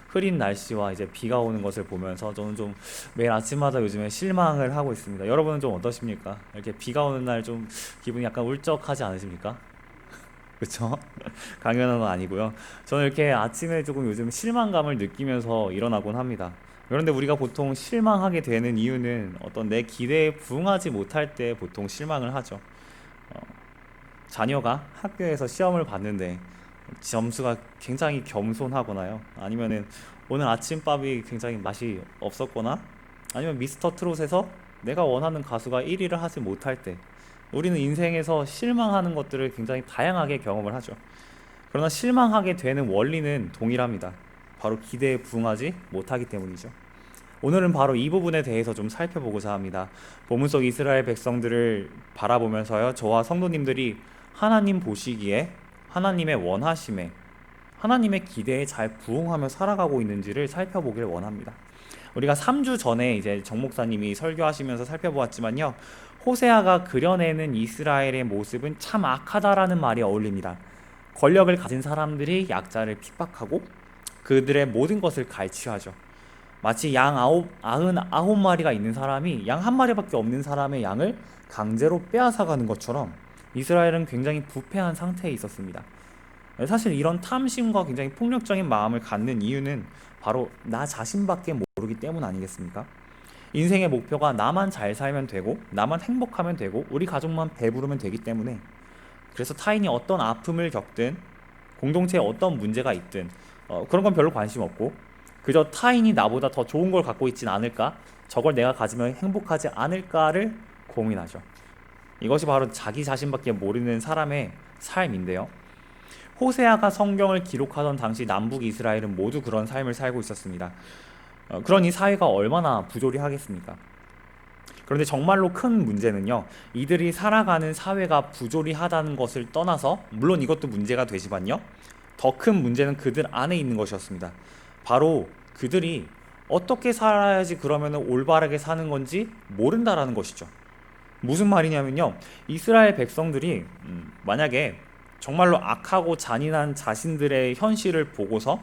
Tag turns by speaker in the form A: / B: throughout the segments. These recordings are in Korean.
A: 흐린 날씨와 이제 비가 오는 것을 보면서 저는 좀 매일 아침마다 요즘에 실망을 하고 있습니다. 여러분은 좀 어떠십니까? 이렇게 비가 오는 날 좀 기분이 약간 울적하지 않으십니까? 그쵸? 강연한 건 아니고요. 저는 이렇게 아침에 조금 요즘 실망감을 느끼면서 일어나곤 합니다. 그런데 우리가 보통 실망하게 되는 이유는 어떤 내 기대에 부응하지 못할 때 보통 실망을 하죠. 어, 자녀가 학교에서 시험을 봤는데 점수가 굉장히 겸손하거나요. 아니면은 오늘 아침밥이 굉장히 맛이 없었거나 아니면 미스터 트롯에서 내가 원하는 가수가 1위를 하지 못할 때 우리는 인생에서 실망하는 것들을 굉장히 다양하게 경험을 하죠. 그러나 실망하게 되는 원리는 동일합니다. 바로 기대에 부응하지 못하기 때문이죠. 오늘은 바로 이 부분에 대해서 좀 살펴보고자 합니다. 본문 속 이스라엘 백성들을 바라보면서요, 저와 성도님들이 하나님 보시기에 하나님의 원하심에 하나님의 기대에 잘 부응하며 살아가고 있는지를 살펴보길 원합니다. 우리가 3주 전에 이제 정 목사님이 설교하시면서 살펴보았지만요, 호세아가 그려내는 이스라엘의 모습은 참 악하다라는 말이 어울립니다. 권력을 가진 사람들이 약자를 핍박하고 그들의 모든 것을 갈취하죠. 마치 양 99마리가 있는 사람이 양 한 마리밖에 없는 사람의 양을 강제로 빼앗아가는 것처럼 이스라엘은 굉장히 부패한 상태에 있었습니다. 사실 이런 탐심과 굉장히 폭력적인 마음을 갖는 이유는 바로 나 자신밖에 모르기 때문 아니겠습니까? 인생의 목표가 나만 잘 살면 되고 나만 행복하면 되고 우리 가족만 배부르면 되기 때문에, 그래서 타인이 어떤 아픔을 겪든 공동체에 어떤 문제가 있든 그런 건 별로 관심 없고 그저 타인이 나보다 더 좋은 걸 갖고 있진 않을까, 저걸 내가 가지면 행복하지 않을까를 고민하죠. 이것이 바로 자기 자신밖에 모르는 사람의 삶인데요. 호세아가 성경을 기록하던 당시 남북 이스라엘은 모두 그런 삶을 살고 있었습니다. 그러니 사회가 얼마나 부조리하겠습니까? 그런데 정말로 큰 문제는요, 이들이 살아가는 사회가 부조리하다는 것을 떠나서, 물론 이것도 문제가 되지만요, 더 큰 문제는 그들 안에 있는 것이었습니다. 바로 그들이 어떻게 살아야지 그러면 올바르게 사는 건지 모른다라는 것이죠. 무슨 말이냐면요, 이스라엘 백성들이 만약에 정말로 악하고 잔인한 자신들의 현실을 보고서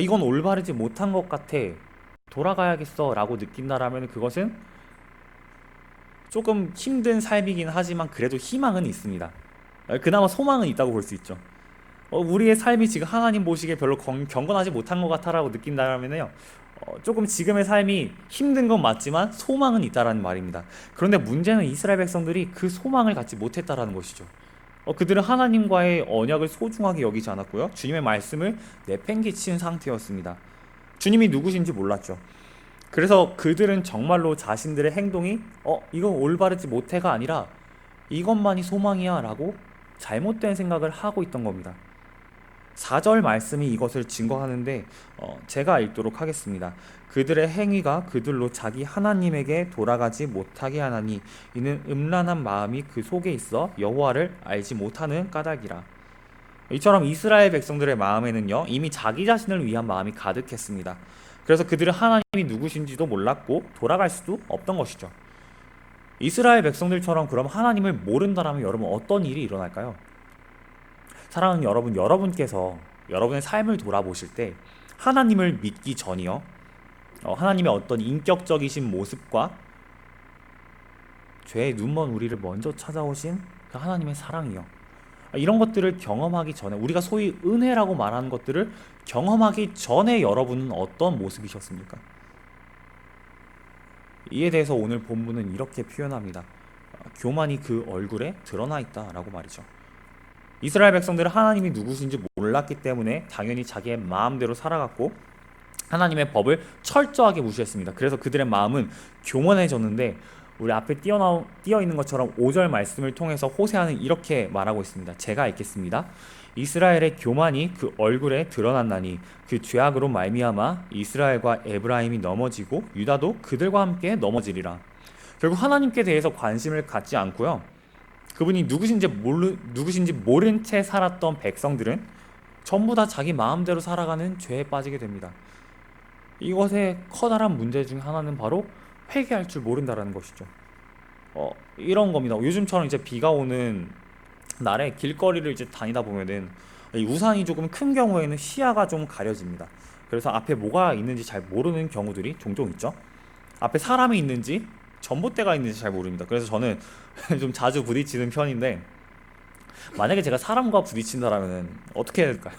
A: 이건 올바르지 못한 것 같아, 돌아가야겠어 라고 느낀다라면 그것은 조금 힘든 삶이긴 하지만 그래도 희망은 있습니다. 그나마 소망은 있다고 볼 수 있죠. 우리의 삶이 지금 하나님 보시기에 별로 경건하지 못한 것 같아라고 느낀다면요, 조금 지금의 삶이 힘든 건 맞지만 소망은 있다라는 말입니다. 그런데 문제는 이스라엘 백성들이 그 소망을 갖지 못했다라는 것이죠. 그들은 하나님과의 언약을 소중하게 여기지 않았고요, 주님의 말씀을 내팽개친 상태였습니다. 주님이 누구신지 몰랐죠. 그래서 그들은 정말로 자신들의 행동이 이건 올바르지 못해가 아니라 이것만이 소망이야 라고 잘못된 생각을 하고 있던 겁니다. 4절 말씀이 이것을 증거하는데 제가 읽도록 하겠습니다. 그들의 행위가 그들로 자기 하나님에게 돌아가지 못하게 하나니 이는 음란한 마음이 그 속에 있어 여호와를 알지 못하는 까닭이라. 이처럼 이스라엘 백성들의 마음에는요, 이미 자기 자신을 위한 마음이 가득했습니다. 그래서 그들은 하나님이 누구신지도 몰랐고 돌아갈 수도 없던 것이죠. 이스라엘 백성들처럼 그럼 하나님을 모른다라면 여러분 어떤 일이 일어날까요? 사랑하는 여러분, 여러분께서 여러분의 삶을 돌아보실 때 하나님을 믿기 전이요, 하나님의 어떤 인격적이신 모습과 죄의 눈먼 우리를 먼저 찾아오신 그 하나님의 사랑이요, 이런 것들을 경험하기 전에, 우리가 소위 은혜라고 말하는 것들을 경험하기 전에 여러분은 어떤 모습이셨습니까? 이에 대해서 오늘 본문은 이렇게 표현합니다. 교만이 그 얼굴에 드러나 있다라고 말이죠. 이스라엘 백성들은 하나님이 누구신지 몰랐기 때문에 당연히 자기의 마음대로 살아갔고 하나님의 법을 철저하게 무시했습니다. 그래서 그들의 마음은 교만해졌는데, 우리 앞에 띄어 있는 것처럼 5절 말씀을 통해서 호세아는 이렇게 말하고 있습니다. 제가 읽겠습니다. 이스라엘의 교만이 그 얼굴에 드러났나니 그 죄악으로 말미암아 이스라엘과 에브라임이 넘어지고 유다도 그들과 함께 넘어지리라. 결국 하나님께 대해서 관심을 갖지 않고요, 그분이 누구신지 모른 채 살았던 백성들은 전부 다 자기 마음대로 살아가는 죄에 빠지게 됩니다. 이것의 커다란 문제 중 하나는 바로 회개할 줄 모른다라는 것이죠. 이런 겁니다. 요즘처럼 이제 비가 오는 날에 길거리를 이제 다니다 보면은 이 우산이 조금 큰 경우에는 시야가 좀 가려집니다. 그래서 앞에 뭐가 있는지 잘 모르는 경우들이 종종 있죠. 앞에 사람이 있는지 전봇대가 있는지 잘 모릅니다. 그래서 저는 좀 자주 부딪히는 편인데, 만약에 제가 사람과 부딪힌다라면 어떻게 해야 될까요?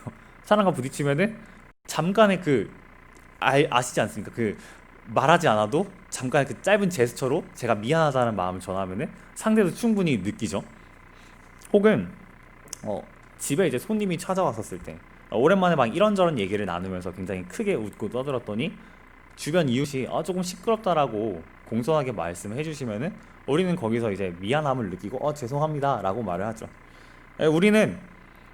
A: 사람과 부딪히면은 잠깐의 아시지 않습니까? 말하지 않아도 잠깐 그 짧은 제스처로 제가 미안하다는 마음을 전하면은 상대도 충분히 느끼죠. 혹은 집에 이제 손님이 찾아왔었을 때 오랜만에 막 이런저런 얘기를 나누면서 굉장히 크게 웃고 떠들었더니 주변 이웃이 조금 시끄럽다라고 공손하게 말씀을 해주시면은 우리는 거기서 이제 미안함을 느끼고 죄송합니다라고 말을 하죠. 우리는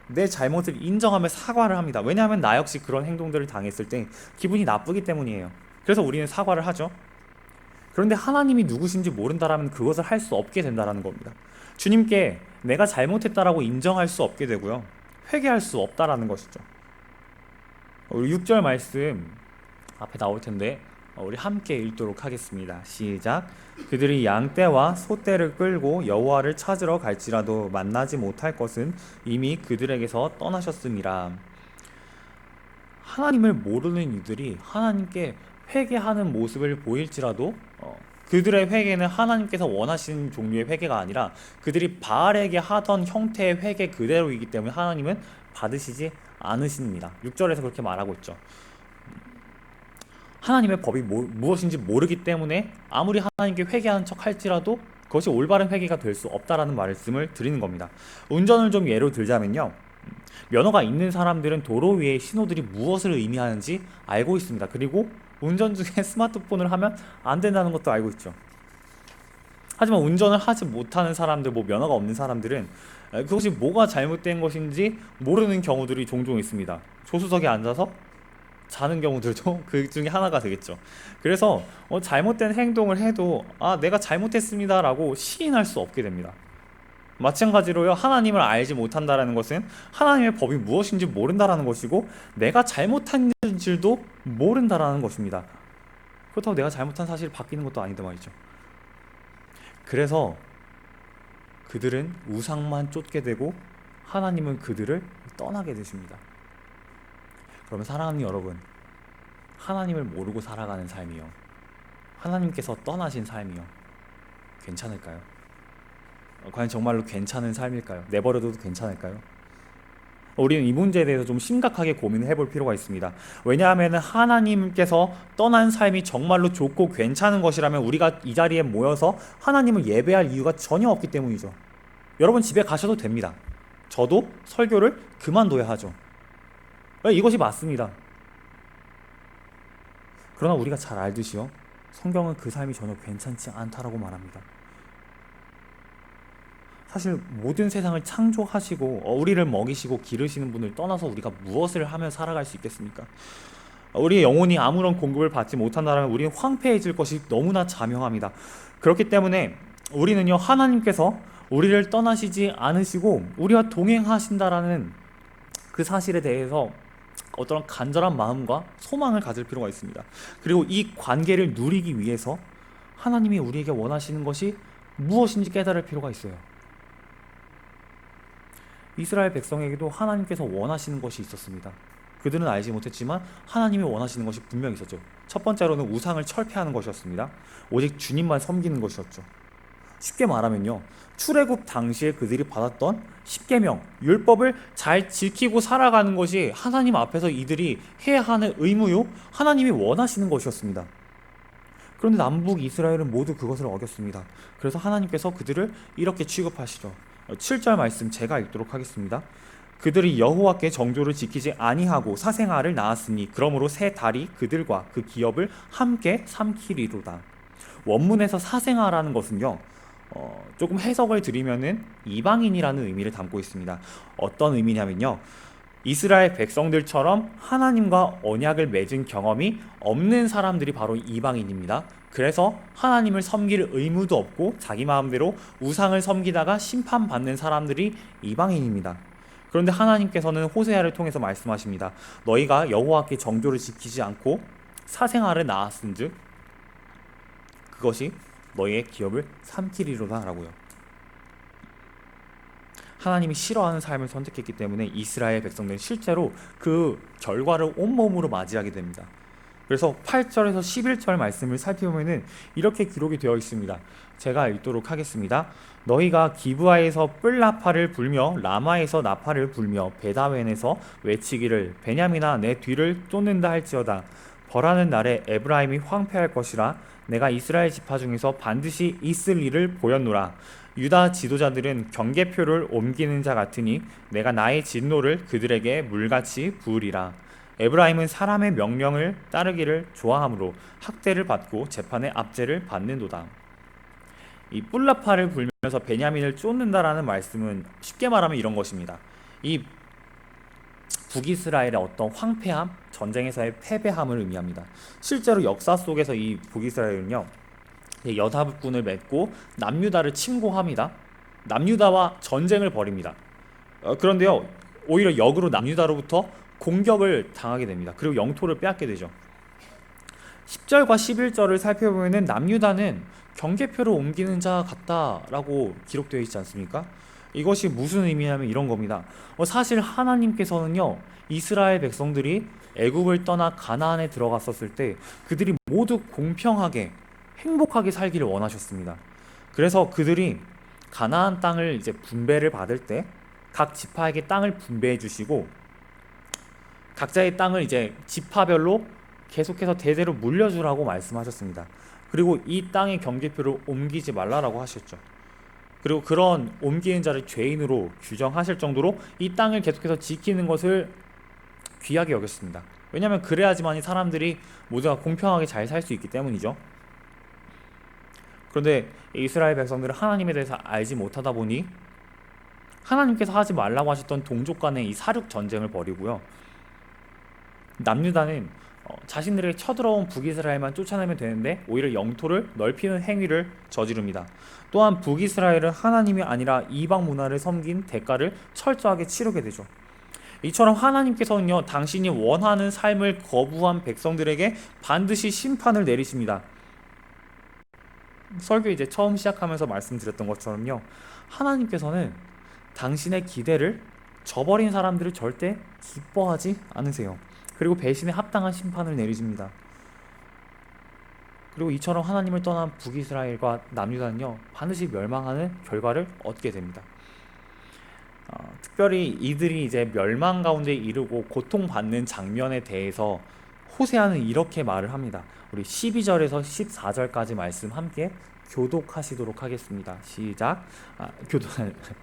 A: 내 잘못을 인정하며 사과를 합니다. 왜냐하면 나 역시 그런 행동들을 당했을 때 기분이 나쁘기 때문이에요. 그래서 우리는 사과를 하죠. 그런데 하나님이 누구신지 모른다라면 그것을 할 수 없게 된다라는 겁니다. 주님께 내가 잘못했다라고 인정할 수 없게 되고요, 회개할 수 없다라는 것이죠. 우리 6절 말씀 앞에 나올 텐데 우리 함께 읽도록 하겠습니다. 시작. 그들이 양떼와 소떼를 끌고 여호와를 찾으러 갈지라도 만나지 못할 것은 이미 그들에게서 떠나셨음이라. 하나님을 모르는 이들이 하나님께 회개하는 모습을 보일지라도 그들의 회개는 하나님께서 원하시는 종류의 회개가 아니라 그들이 바알에게 하던 형태의 회개 그대로이기 때문에 하나님은 받으시지 않으십니다. 6절에서 그렇게 말하고 있죠. 하나님의 법이 무엇인지 모르기 때문에 아무리 하나님께 회개하는 척 할지라도 그것이 올바른 회개가 될 수 없다라는 말씀을 드리는 겁니다. 운전을 좀 예로 들자면요, 면허가 있는 사람들은 도로 위에 신호들이 무엇을 의미하는지 알고 있습니다. 그리고 운전 중에 스마트폰을 하면 안 된다는 것도 알고 있죠. 하지만 운전을 하지 못하는 사람들, 면허가 없는 사람들은 그것이 뭐가 잘못된 것인지 모르는 경우들이 종종 있습니다. 조수석에 앉아서 자는 경우들도 그 중에 하나가 되겠죠. 그래서 잘못된 행동을 해도 내가 잘못했습니다 라고 시인할 수 없게 됩니다. 마찬가지로요, 하나님을 알지 못한다라는 것은 하나님의 법이 무엇인지 모른다라는 것이고 내가 잘못한 줄도 모른다라는 것입니다. 그렇다고 내가 잘못한 사실이 바뀌는 것도 아닌데 말이죠. 그래서 그들은 우상만 쫓게 되고 하나님은 그들을 떠나게 되십니다. 그러면 사랑하는 여러분, 하나님을 모르고 살아가는 삶이요, 하나님께서 떠나신 삶이요, 괜찮을까요? 과연 정말로 괜찮은 삶일까요? 내버려둬도 괜찮을까요? 우리는 이 문제에 대해서 좀 심각하게 고민을 해볼 필요가 있습니다. 왜냐하면 하나님께서 떠난 삶이 정말로 좋고 괜찮은 것이라면 우리가 이 자리에 모여서 하나님을 예배할 이유가 전혀 없기 때문이죠. 여러분 집에 가셔도 됩니다. 저도 설교를 그만둬야 하죠. 이것이 맞습니다. 그러나 우리가 잘 알듯이요, 성경은 그 삶이 전혀 괜찮지 않다라고 말합니다. 사실 모든 세상을 창조하시고 우리를 먹이시고 기르시는 분을 떠나서 우리가 무엇을 하며 살아갈 수 있겠습니까? 우리의 영혼이 아무런 공급을 받지 못한다면 우리는 황폐해질 것이 너무나 자명합니다. 그렇기 때문에 우리는요, 하나님께서 우리를 떠나시지 않으시고 우리와 동행하신다라는 그 사실에 대해서 어떤 간절한 마음과 소망을 가질 필요가 있습니다. 그리고 이 관계를 누리기 위해서 하나님이 우리에게 원하시는 것이 무엇인지 깨달을 필요가 있어요. 이스라엘 백성에게도 하나님께서 원하시는 것이 있었습니다. 그들은 알지 못했지만 하나님이 원하시는 것이 분명히 있었죠. 첫 번째로는 우상을 철폐하는 것이었습니다. 오직 주님만 섬기는 것이었죠. 쉽게 말하면요, 출애굽 당시에 그들이 받았던 십계명, 율법을 잘 지키고 살아가는 것이 하나님 앞에서 이들이 해야 하는 의무요, 하나님이 원하시는 것이었습니다. 그런데 남북 이스라엘은 모두 그것을 어겼습니다. 그래서 하나님께서 그들을 이렇게 취급하시죠. 7절 말씀 제가 읽도록 하겠습니다. 그들이 여호와께 정조를 지키지 아니하고 사생아를 낳았으니 그러므로 새 달이 그들과 그 기업을 함께 삼키리로다. 원문에서 사생아라는 것은요, 조금 해석을 드리면은 이방인이라는 의미를 담고 있습니다. 어떤 의미냐면요, 이스라엘 백성들처럼 하나님과 언약을 맺은 경험이 없는 사람들이 바로 이방인입니다. 그래서 하나님을 섬길 의무도 없고 자기 마음대로 우상을 섬기다가 심판받는 사람들이 이방인입니다. 그런데 하나님께서는 호세아를 통해서 말씀하십니다. 너희가 여호와께 정조를 지키지 않고 사생아를 낳았은즉 그것이 너희의 기업을 삼키리로다 라고요. 하나님이 싫어하는 삶을 선택했기 때문에 이스라엘 백성들은 실제로 그 결과를 온몸으로 맞이하게 됩니다. 그래서 8절에서 11절 말씀을 살펴보면은 이렇게 기록이 되어 있습니다. 제가 읽도록 하겠습니다. 너희가 기브아에서 뿔나파를 불며 라마에서 나파를 불며 베다웬에서 외치기를 베냐민아 내 뒤를 쫓는다 할지어다. 벌하는 날에 에브라임이 황폐할 것이라. 내가 이스라엘 지파 중에서 반드시 있을 일을 보였노라. 유다 지도자들은 경계표를 옮기는 자 같으니 내가 나의 진노를 그들에게 물같이 부으리라. 에브라임은 사람의 명령을 따르기를 좋아하므로 학대를 받고 재판의 압제를 받는도다. 이 뿔라파를 불면서 베냐민을 쫓는다라는 말씀은 쉽게 말하면 이런 것입니다. 이 북이스라엘의 어떤 황폐함, 전쟁에서의 패배함을 의미합니다. 실제로 역사 속에서 이 북이스라엘은요, 여다분을 맺고 남유다를 침공합니다. 남유다와 전쟁을 벌입니다. 그런데요, 오히려 역으로 남유다로부터 공격을 당하게 됩니다. 그리고 영토를 빼앗게 되죠. 10절과 11절을 살펴보면 남유다는 경계표를 옮기는 자 같다라고 기록되어 있지 않습니까? 이것이 무슨 의미냐면 이런 겁니다. 사실 하나님께서는요, 이스라엘 백성들이 애굽을 떠나 가나안에 들어갔었을 때 그들이 모두 공평하게 행복하게 살기를 원하셨습니다. 그래서 그들이 가나안 땅을 이제 분배를 받을 때 각 지파에게 땅을 분배해 주시고 각자의 땅을 이제 지파별로 계속해서 대대로 물려주라고 말씀하셨습니다. 그리고 이 땅의 경계표를 옮기지 말라라고 하셨죠. 그리고 그런 옮기는 자를 죄인으로 규정하실 정도로 이 땅을 계속해서 지키는 것을 귀하게 여겼습니다. 왜냐하면 그래야지만이 사람들이 모두가 공평하게 잘 살 수 있기 때문이죠. 그런데 이스라엘 백성들은 하나님에 대해서 알지 못하다 보니 하나님께서 하지 말라고 하셨던 동족 간의 이 사륙 전쟁을 벌이고요. 남유다는 자신들에게 쳐들어온 북이스라엘만 쫓아내면 되는데 오히려 영토를 넓히는 행위를 저지릅니다. 또한 북이스라엘은 하나님이 아니라 이방 문화를 섬긴 대가를 철저하게 치르게 되죠. 이처럼 하나님께서는요, 당신이 원하는 삶을 거부한 백성들에게 반드시 심판을 내리십니다. 설교 이제 처음 시작하면서 말씀드렸던 것처럼요, 하나님께서는 당신의 기대를 저버린 사람들을 절대 기뻐하지 않으세요. 그리고 배신에 합당한 심판을 내리십니다. 그리고 이처럼 하나님을 떠난 북이스라엘과 남유다는요, 반드시 멸망하는 결과를 얻게 됩니다. 특별히 이들이 이제 멸망 가운데 이르고 고통받는 장면에 대해서 호세아는 이렇게 말을 합니다. 우리 12절에서 14절까지 말씀 함께 교독하시도록 하겠습니다. 시작.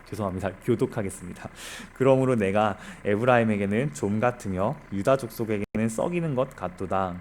A: 죄송합니다. 교독하겠습니다. 그러므로 내가 에브라임에게는 좀 같으며 유다 족속에게는 썩이는 것 같도다.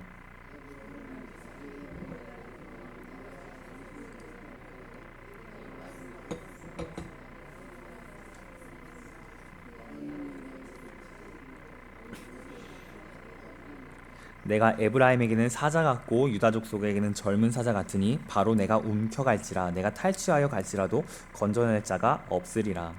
A: 내가 에브라임에게는 사자 같고 유다 족속에게는 젊은 사자 같으니 바로 내가 움켜갈지라. 내가 탈취하여 갈지라도 건져낼 자가 없으리라.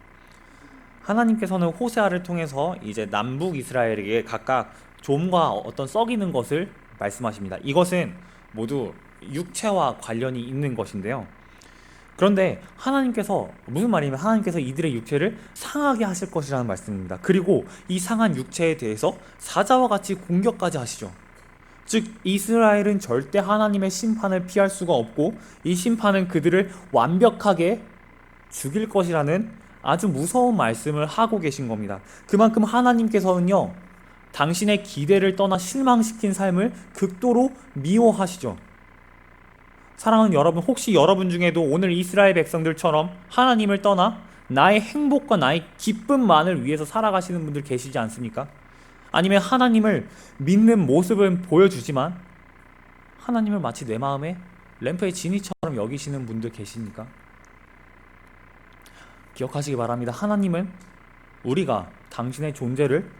A: 하나님께서는 호세아를 통해서 이제 남북 이스라엘에게 각각 좀과 어떤 썩이는 것을 말씀하십니다. 이것은 모두 육체와 관련이 있는 것인데요. 그런데 하나님께서 무슨 말이냐면 하나님께서 이들의 육체를 상하게 하실 것이라는 말씀입니다. 그리고 이 상한 육체에 대해서 사자와 같이 공격까지 하시죠. 즉 이스라엘은 절대 하나님의 심판을 피할 수가 없고 이 심판은 그들을 완벽하게 죽일 것이라는 아주 무서운 말씀을 하고 계신 겁니다. 그만큼 하나님께서는요, 당신의 기대를 떠나 실망시킨 삶을 극도로 미워하시죠. 사랑하는 여러분, 혹시 여러분 중에도 오늘 이스라엘 백성들처럼 하나님을 떠나 나의 행복과 나의 기쁨만을 위해서 살아가시는 분들 계시지 않습니까? 아니면 하나님을 믿는 모습은 보여주지만 하나님을 마치 내 마음에 램프의 진이처럼 여기시는 분들 계십니까? 기억하시기 바랍니다. 하나님은 우리가 당신의 존재를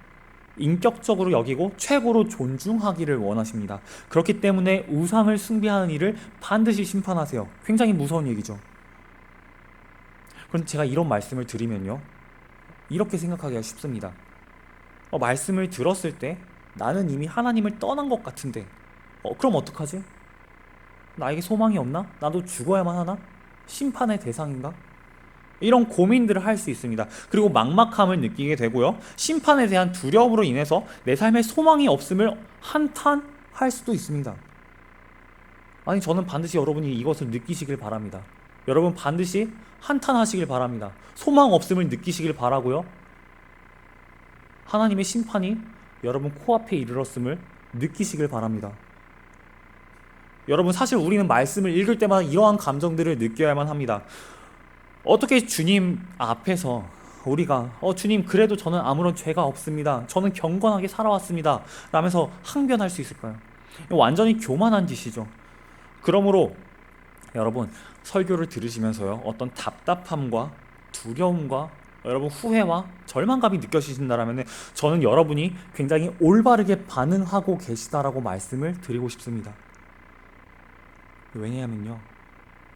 A: 인격적으로 여기고 최고로 존중하기를 원하십니다. 그렇기 때문에 우상을 숭배하는 일을 반드시 심판하세요. 굉장히 무서운 얘기죠. 그런데 제가 이런 말씀을 드리면요, 이렇게 생각하기가 쉽습니다. 말씀을 들었을 때 나는 이미 하나님을 떠난 것 같은데 그럼 어떡하지? 나에게 소망이 없나? 나도 죽어야만 하나? 심판의 대상인가? 이런 고민들을 할 수 있습니다. 그리고 막막함을 느끼게 되고요. 심판에 대한 두려움으로 인해서 내 삶에 소망이 없음을 한탄할 수도 있습니다. 아니, 저는 반드시 여러분이 이것을 느끼시길 바랍니다. 여러분 반드시 한탄하시길 바랍니다. 소망 없음을 느끼시길 바라고요. 하나님의 심판이 여러분 코앞에 이르렀음을 느끼시길 바랍니다. 여러분, 사실 우리는 말씀을 읽을 때마다 이러한 감정들을 느껴야만 합니다. 어떻게 주님 앞에서 우리가 주님, 그래도 저는 아무런 죄가 없습니다, 저는 경건하게 살아왔습니다 라면서 항변할 수 있을까요? 완전히 교만한 짓이죠. 그러므로 여러분, 설교를 들으시면서요, 어떤 답답함과 두려움과 여러분 후회와 절망감이 느껴지신다면 저는 여러분이 굉장히 올바르게 반응하고 계시다라고 말씀을 드리고 싶습니다. 왜냐하면요,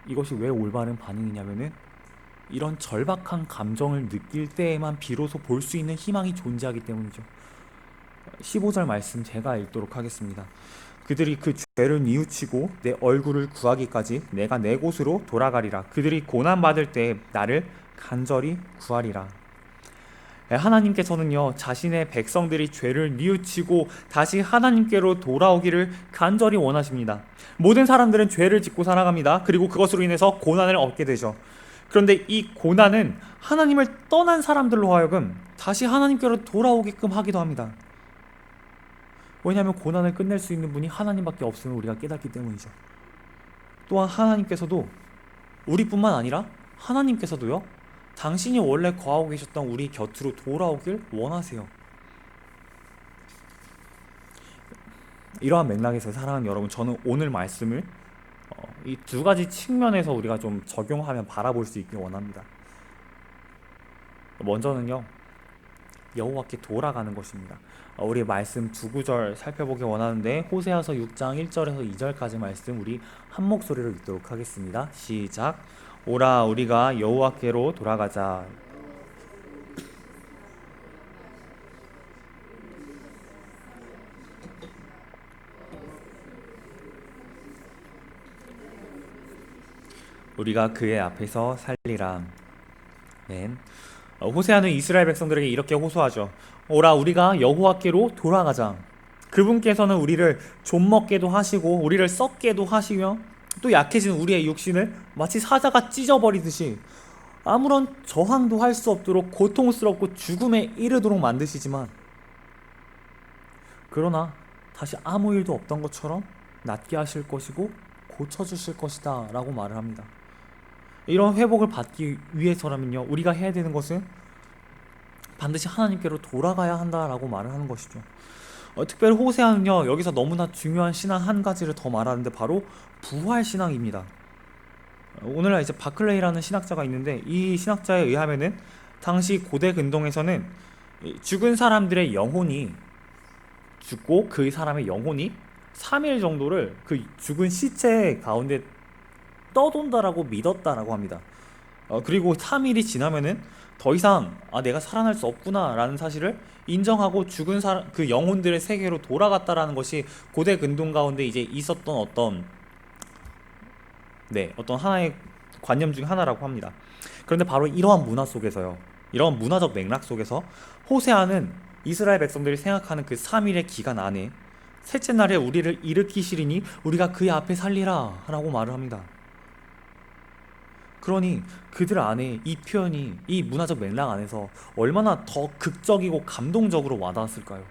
A: 이것이 왜 올바른 반응이냐면은 이런 절박한 감정을 느낄 때에만 비로소 볼 수 있는 희망이 존재하기 때문이죠. 15절 말씀 제가 읽도록 하겠습니다. 그들이 그 죄를 뉘우치고 내 얼굴을 구하기까지 내가 내 곳으로 돌아가리라. 그들이 고난받을 때에 나를 간절히 구하리라. 하나님께서는요, 자신의 백성들이 죄를 뉘우치고 다시 하나님께로 돌아오기를 간절히 원하십니다. 모든 사람들은 죄를 짓고 살아갑니다. 그리고 그것으로 인해서 고난을 얻게 되죠. 그런데 이 고난은 하나님을 떠난 사람들로 하여금 다시 하나님께로 돌아오게끔 하기도 합니다. 왜냐하면 고난을 끝낼 수 있는 분이 하나님밖에 없음을 우리가 깨닫기 때문이죠. 또한 하나님께서도, 우리뿐만 아니라 하나님께서도요, 당신이 원래 거하고 계셨던 우리 곁으로 돌아오길 원하세요. 이러한 맥락에서 사랑하는 여러분, 저는 오늘 말씀을 이 두 가지 측면에서 우리가 좀 적용하면 바라볼 수 있길 원합니다. 먼저는요, 여호와께 돌아가는 것입니다. 우리 말씀 두 구절 살펴보기 원하는데, 호세아서 6장 1절에서 2절까지 말씀 우리 한 목소리로 읽도록 하겠습니다. 시작. 오라, 우리가 여호와께로 돌아가자. 우리가 그의 앞에서 살리라. 네. 호세아는 이스라엘 백성들에게 이렇게 호소하죠. 오라, 우리가 여호와께로 돌아가자. 그분께서는 우리를 좀먹게도 하시고 우리를 썩게도 하시며 또 약해진 우리의 육신을 마치 사자가 찢어버리듯이 아무런 저항도 할 수 없도록 고통스럽고 죽음에 이르도록 만드시지만, 그러나 다시 아무 일도 없던 것처럼 낫게 하실 것이고 고쳐주실 것이다 라고 말을 합니다. 이런 회복을 받기 위해서라면요, 우리가 해야 되는 것은 반드시 하나님께로 돌아가야 한다라고 말을 하는 것이죠. 특별히 호세아는요, 여기서 너무나 중요한 신앙 한 가지를 더 말하는데 바로 부활 신앙입니다. 오늘날 이제 바클레이라는 신학자가 있는데, 이 신학자에 의하면은 당시 고대 근동에서는 죽은 사람들의 영혼이 죽고 그 사람의 영혼이 3일 정도를 그 죽은 시체 가운데 떠돈다라고 믿었다라고 합니다. 그리고 3일이 지나면은 더 이상 내가 살아날 수 없구나 라는 사실을 인정하고 죽은 사람, 그 영혼들의 세계로 돌아갔다라는 것이 고대 근동 가운데 이제 있었던 어떤 하나의 관념 중 하나라고 합니다. 그런데 바로 이러한 문화 속에서요, 이러한 문화적 맥락 속에서 호세아는 이스라엘 백성들이 생각하는 그 3일의 기간 안에 셋째 날에 우리를 일으키시리니 우리가 그의 앞에 살리라 라고 말을 합니다. 그러니 그들 안에 이 표현이, 이 문화적 맥락 안에서 얼마나 더 극적이고 감동적으로 와닿았을까요?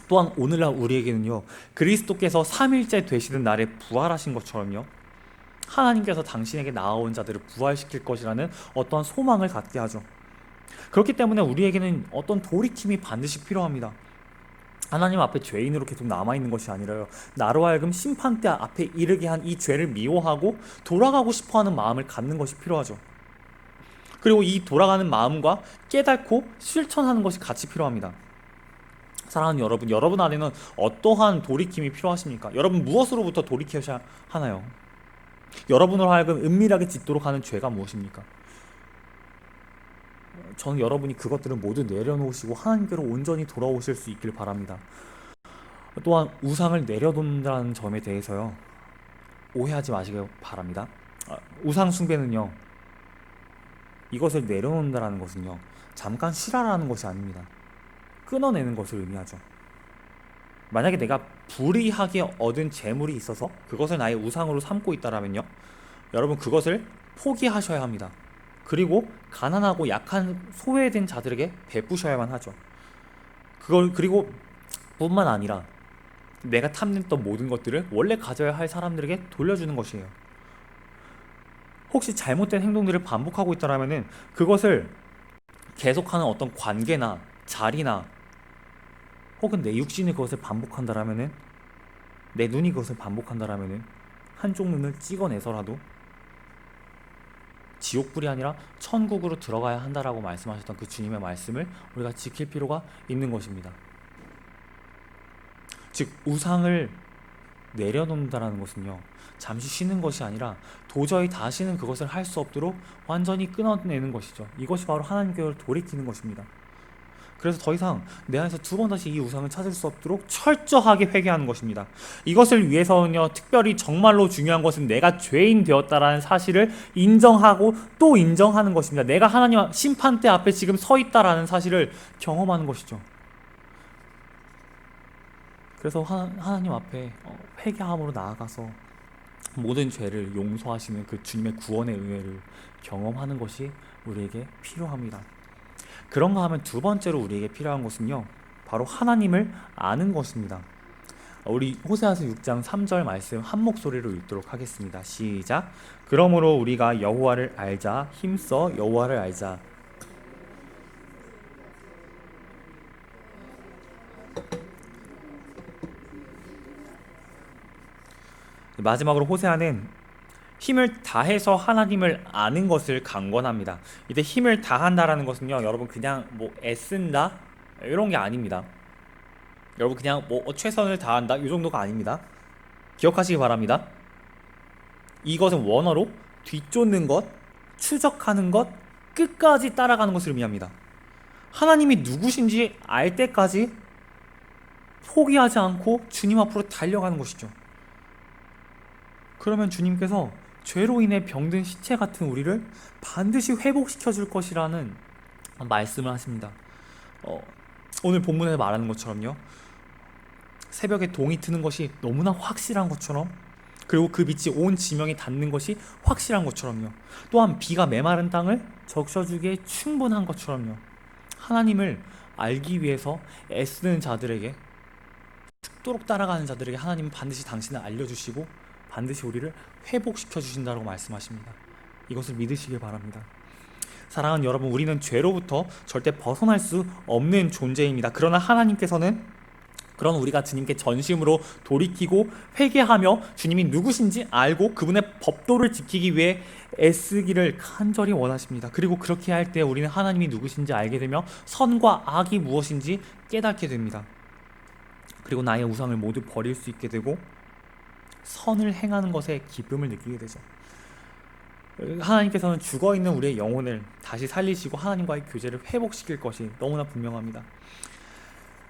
A: 또한 오늘날 우리에게는요, 그리스도께서 3일째 되시는 날에 부활하신 것처럼요, 하나님께서 당신에게 나아온 자들을 부활시킬 것이라는 어떠한 소망을 갖게 하죠. 그렇기 때문에 우리에게는 어떤 돌이킴이 반드시 필요합니다. 하나님 앞에 죄인으로 계속 남아있는 것이 아니라요, 나로 하여금 심판대 앞에 이르게 한 이 죄를 미워하고 돌아가고 싶어하는 마음을 갖는 것이 필요하죠. 그리고 이 돌아가는 마음과 깨닫고 실천하는 것이 같이 필요합니다. 사랑하는 여러분, 여러분 안에는 어떠한 돌이킴이 필요하십니까? 여러분 무엇으로부터 돌이켜야 하나요? 여러분으로 하여금 은밀하게 짓도록 하는 죄가 무엇입니까? 저는 여러분이 그것들을 모두 내려놓으시고 하나님께로 온전히 돌아오실 수 있길 바랍니다. 또한 우상을 내려놓는다는 점에 대해서요, 오해하지 마시길 바랍니다. 우상 숭배는요, 이것을 내려놓는다라는 것은요, 잠깐 쉬라라는 것이 아닙니다. 끊어내는 것을 의미하죠. 만약에 내가 불이하게 얻은 재물이 있어서 그것을 나의 우상으로 삼고 있다라면요, 여러분 그것을 포기하셔야 합니다. 그리고 가난하고 약한 소외된 자들에게 베푸셔야만 하죠. 그리고 뿐만 아니라 내가 탐냈던 모든 것들을 원래 가져야 할 사람들에게 돌려주는 것이에요. 혹시 잘못된 행동들을 반복하고 있다라면은 그것을 계속하는 어떤 관계나 자리나 혹은 내 육신이 그것을 반복한다라면은, 내 눈이 그것을 반복한다라면은 한쪽 눈을 찍어내서라도 지옥불이 아니라 천국으로 들어가야 한다라고 말씀하셨던 그 주님의 말씀을 우리가 지킬 필요가 있는 것입니다. 즉 우상을 내려놓는다라는 것은요, 잠시 쉬는 것이 아니라 도저히 다시는 그것을 할 수 없도록 완전히 끊어내는 것이죠. 이것이 바로 하나님께로 돌이키는 것입니다. 그래서 더 이상 내 안에서 두 번 다시 이 우상을 찾을 수 없도록 철저하게 회개하는 것입니다. 이것을 위해서는요, 특별히 정말로 중요한 것은 내가 죄인 되었다라는 사실을 인정하고 또 인정하는 것입니다. 내가 하나님 심판대 앞에 지금 서 있다라는 사실을 경험하는 것이죠. 그래서 하나님 앞에 회개함으로 나아가서 모든 죄를 용서하시는 그 주님의 구원의 은혜를 경험하는 것이 우리에게 필요합니다. 그런가 하면 두 번째로 우리에게 필요한 것은요, 바로 하나님을 아는 것입니다. 우리 호세아서 6장 3절 말씀 한 목소리로 읽도록 하겠습니다. 시작. 그러므로 우리가 여호와를 알자, 힘써 여호와를 알자. 마지막으로 호세아는 힘을 다해서 하나님을 아는 것을 강권합니다. 이때 힘을 다한다라는 것은요, 여러분 그냥 뭐 애쓴다 이런 게 아닙니다. 여러분 그냥 뭐 최선을 다한다 이 정도가 아닙니다. 기억하시기 바랍니다. 이것은 원어로 뒤쫓는 것, 추적하는 것, 끝까지 따라가는 것을 의미합니다. 하나님이 누구신지 알 때까지 포기하지 않고 주님 앞으로 달려가는 것이죠. 그러면 주님께서 죄로 인해 병든 시체 같은 우리를 반드시 회복시켜 줄 것이라는 말씀을 하십니다. 오늘 본문에서 말하는 것처럼요, 새벽에 동이 트는 것이 너무나 확실한 것처럼, 그리고 그 빛이 온 지명에 닿는 것이 확실한 것처럼요, 또한 비가 메마른 땅을 적셔주기에 충분한 것처럼요, 하나님을 알기 위해서 애쓰는 자들에게, 죽도록 따라가는 자들에게 하나님은 반드시 당신을 알려주시고 반드시 우리를 회복시켜 주신다고 말씀하십니다. 이것을 믿으시길 바랍니다. 사랑하는 여러분, 우리는 죄로부터 절대 벗어날 수 없는 존재입니다. 그러나 하나님께서는 그런 우리가 주님께 전심으로 돌이키고 회개하며 주님이 누구신지 알고 그분의 법도를 지키기 위해 애쓰기를 간절히 원하십니다. 그리고 그렇게 할 때 우리는 하나님이 누구신지 알게 되며 선과 악이 무엇인지 깨닫게 됩니다. 그리고 나의 우상을 모두 버릴 수 있게 되고 선을 행하는 것에 기쁨을 느끼게 되죠. 하나님께서는 죽어있는 우리의 영혼을 다시 살리시고 하나님과의 교제를 회복시킬 것이 너무나 분명합니다.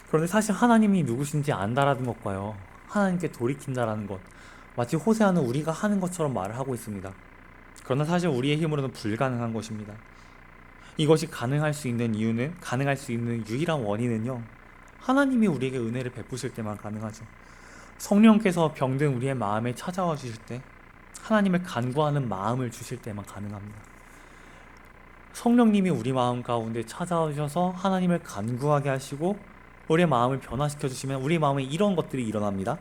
A: 그런데 사실 하나님이 누구신지 안다라는 것과요, 하나님께 돌이킨다라는 것, 마치 호세아는 우리가 하는 것처럼 말을 하고 있습니다. 그러나 사실 우리의 힘으로는 불가능한 것입니다. 이것이 가능할 수 있는 이유는, 가능할 수 있는 유일한 원인은요, 하나님이 우리에게 은혜를 베푸실 때만 가능하죠. 성령께서 병든 우리의 마음에 찾아와 주실 때, 하나님을 간구하는 마음을 주실 때만 가능합니다. 성령님이 우리 마음 가운데 찾아오셔서 하나님을 간구하게 하시고 우리의 마음을 변화시켜 주시면 우리 마음에 이런 것들이 일어납니다.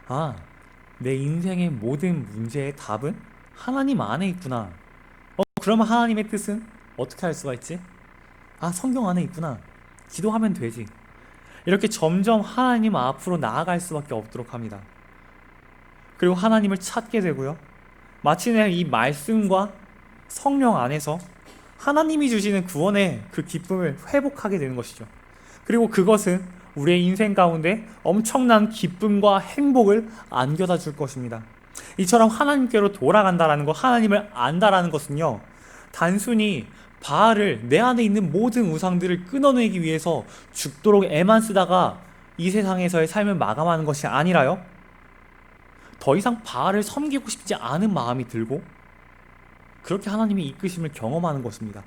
A: 아, 내 인생의 모든 문제의 답은 하나님 안에 있구나. 그러면 하나님의 뜻은 어떻게 할 수가 있지? 아, 성경 안에 있구나. 기도하면 되지. 이렇게 점점 하나님 앞으로 나아갈 수밖에 없도록 합니다. 그리고 하나님을 찾게 되고요, 마침내 이 말씀과 성령 안에서 하나님이 주시는 구원의 그 기쁨을 회복하게 되는 것이죠. 그리고 그것은 우리의 인생 가운데 엄청난 기쁨과 행복을 안겨다 줄 것입니다. 이처럼 하나님께로 돌아간다라는 것, 하나님을 안다라는 것은요, 단순히 바알을, 내 안에 있는 모든 우상들을 끊어내기 위해서 죽도록 애만 쓰다가 이 세상에서의 삶을 마감하는 것이 아니라요, 더 이상 바알을 섬기고 싶지 않은 마음이 들고 그렇게 하나님의 이끄심을 경험하는 것입니다.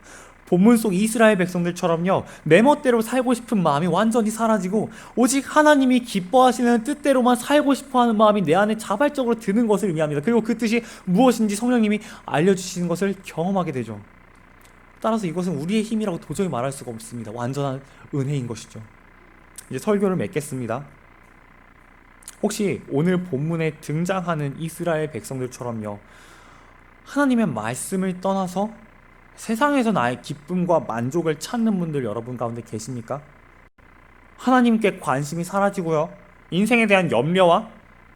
A: 본문 속 이스라엘 백성들처럼요, 내 멋대로 살고 싶은 마음이 완전히 사라지고 오직 하나님이 기뻐하시는 뜻대로만 살고 싶어하는 마음이 내 안에 자발적으로 드는 것을 의미합니다. 그리고 그 뜻이 무엇인지 성령님이 알려주시는 것을 경험하게 되죠. 따라서 이것은 우리의 힘이라고 도저히 말할 수가 없습니다. 완전한 은혜인 것이죠. 이제 설교를 맺겠습니다. 혹시 오늘 본문에 등장하는 이스라엘 백성들처럼요, 하나님의 말씀을 떠나서 세상에서 나의 기쁨과 만족을 찾는 분들 여러분 가운데 계십니까? 하나님께 관심이 사라지고요, 인생에 대한 염려와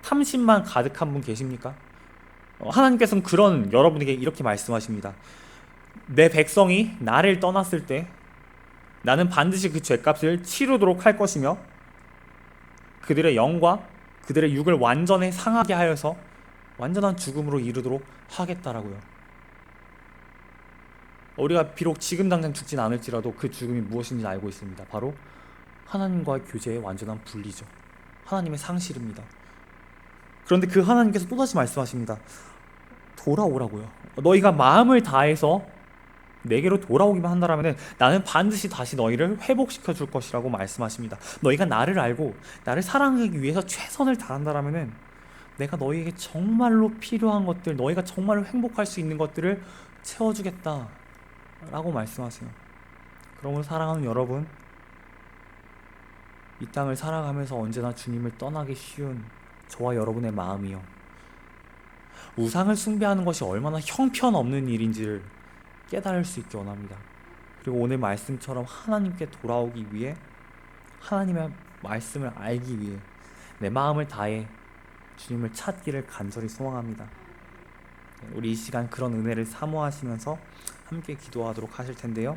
A: 탐심만 가득한 분 계십니까? 하나님께서는 그런 여러분에게 이렇게 말씀하십니다. 내 백성이 나를 떠났을 때 나는 반드시 그 죄값을 치르도록 할 것이며 그들의 영과 그들의 육을 완전히 상하게 하여서 완전한 죽음으로 이르도록 하겠다라고요. 우리가 비록 지금 당장 죽진 않을지라도 그 죽음이 무엇인지 알고 있습니다. 바로 하나님과의 교제의 완전한 분리죠. 하나님의 상실입니다. 그런데 그 하나님께서 또다시 말씀하십니다. 돌아오라고요. 너희가 마음을 다해서 내게로 돌아오기만 한다면 나는 반드시 다시 너희를 회복시켜 줄 것이라고 말씀하십니다. 너희가 나를 알고 나를 사랑하기 위해서 최선을 다한다면 내가 너희에게 정말로 필요한 것들, 너희가 정말로 행복할 수 있는 것들을 채워주겠다 라고 말씀하세요. 그러므로 사랑하는 여러분, 이 땅을 살아가면서 언제나 주님을 떠나기 쉬운 저와 여러분의 마음이요, 우상을 숭배하는 것이 얼마나 형편없는 일인지를 깨달을 수 있기 원합니다. 그리고 오늘 말씀처럼 하나님께 돌아오기 위해, 하나님의 말씀을 알기 위해 내 마음을 다해 주님을 찾기를 간절히 소망합니다. 우리 이 시간 그런 은혜를 사모하시면서 함께 기도하도록 하실 텐데요.